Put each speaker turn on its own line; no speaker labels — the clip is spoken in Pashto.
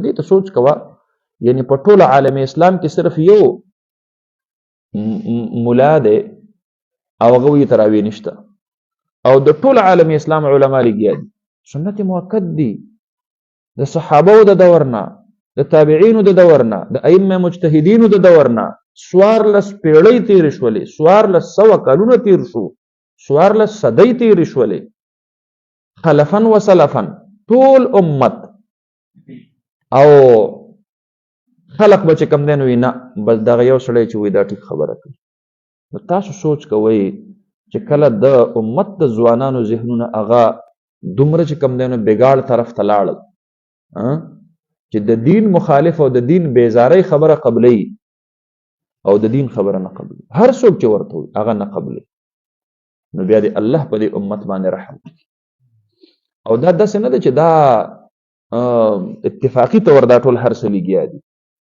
دې ته سوچ کوه یعنی په ټول عالم اسلام کې صرف یو مولا دی او هغه وی تراوی نشته او د ټول عالم اسلام علما لګیا دي سنت موکد دي د صحابه د دور نه د تابعین د دور نه د ائمه مجتهدین د دور نه سوارلس پیړۍ تیر شولې سوارلس سوه کلونه تیر شو سوارلس صدۍ تیر شولې خلفن و سلفن ټول امت او خلق به چې کم دی نو نه بس دغه یو سړی چې وایي دا ټیک خبره کوي نو تاسو سوچ کوئ چې کله د امت د ځوانانو ذهنونه هغه دومره چې کم دی نو بګاړ طرف ته لاړل چې د دین مخالف او د دین بیزارۍ خبره قبلوي او د دین خبره نه قبلوي هر څوک چې ورته وي هغه نه قبلوي نو بیا د الله په دې امت باندې رحم او دا داسې نه ده چې دا اتفاقي طور دا ټول هر څه لګیا دي